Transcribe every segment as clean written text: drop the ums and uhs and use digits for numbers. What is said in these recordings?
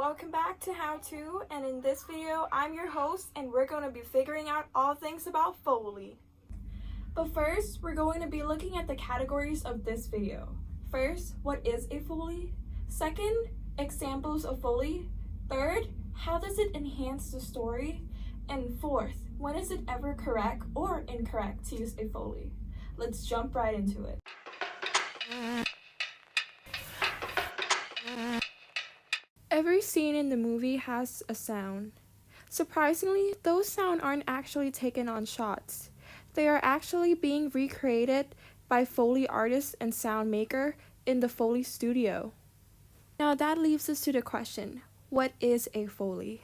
Welcome back to How To, and in this video, I'm your host, and we're going to be figuring out all things about Foley. But first, we're going to be looking at the categories of this video. First, what is a Foley? Second, examples of Foley. Third, how does it enhance the story? And fourth, when is it ever correct or incorrect to use a Foley? Let's jump right into it. Every scene in the movie has a sound. Surprisingly, those sounds aren't actually taken on shots. They are actually being recreated by Foley artists and sound maker in the Foley studio. Now that leaves us to the question, what is a Foley?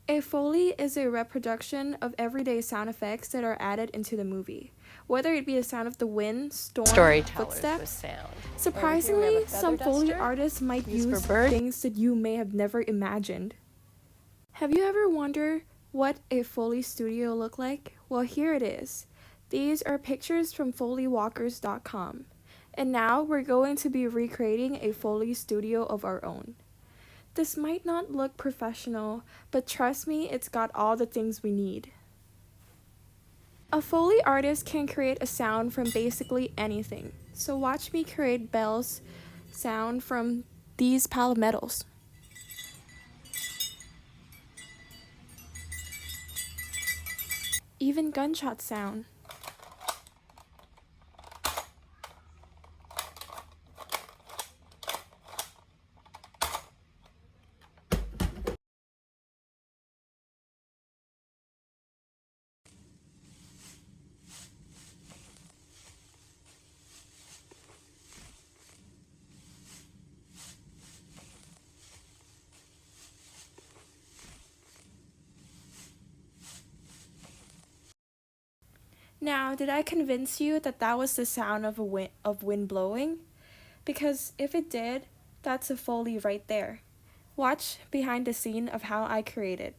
A Foley is a reproduction of everyday sound effects that are added into the movie, whether it be the sound of the wind, storm, footsteps. Sound. Surprisingly, some Foley artists might use things that you may have never imagined. Have you ever wondered what a Foley studio looked like? Well, here it is. These are pictures from FoleyWalkers.com. And now we're going to be recreating a Foley studio of our own. This might not look professional, but trust me, it's got all the things we need. A Foley artist can create a sound from basically anything. So watch me create bells sound from these palmettos. Even gunshot sound. Now, did I convince you that that was the sound of wind blowing? Because if it did, that's a Foley right there. Watch behind the scene of how I created.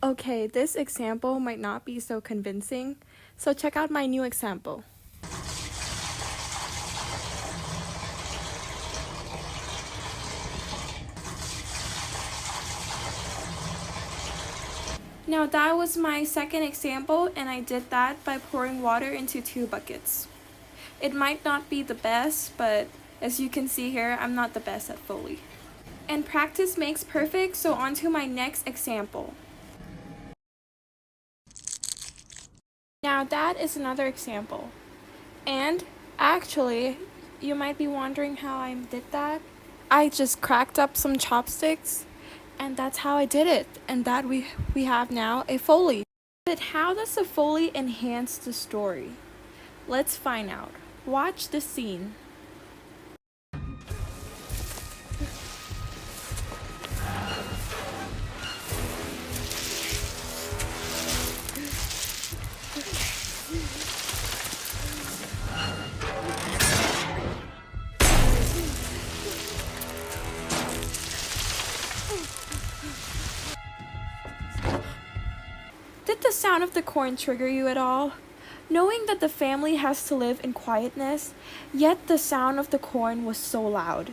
Okay, this example might not be so convincing, so check out my new example. Now that was my second example, and I did that by pouring water into 2 buckets. It might not be the best, but as you can see here, I'm not the best at Foley. And practice makes perfect, so on to my next example. Now that is another example. And actually, you might be wondering how I did that. I just cracked up some chopsticks. And that's how I did it, and that we have now a Foley. But how does a Foley enhance the story? Let's find out. Watch the scene. Did the sound of the corn trigger you at all? Knowing that the family has to live in quietness, yet the sound of the corn was so loud.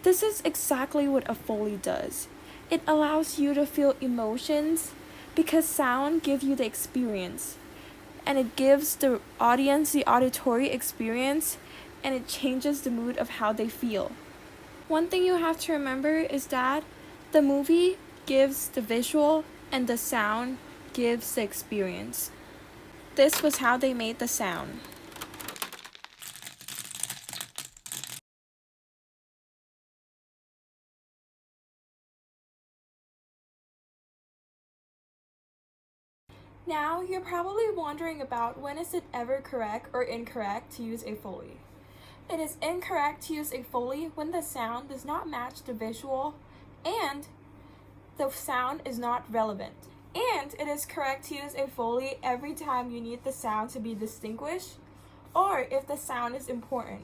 This is exactly what a Foley does. It allows you to feel emotions because sound gives you the experience. And it gives the audience the auditory experience, and it changes the mood of how they feel. One thing you have to remember is that the movie gives the visual and the sound gives the experience. This was how they made the sound. Now, you're probably wondering about when is it ever correct or incorrect to use a Foley. It is incorrect to use a Foley when the sound does not match the visual and the sound is not relevant. And it is correct to use a Foley every time you need the sound to be distinguished or if the sound is important.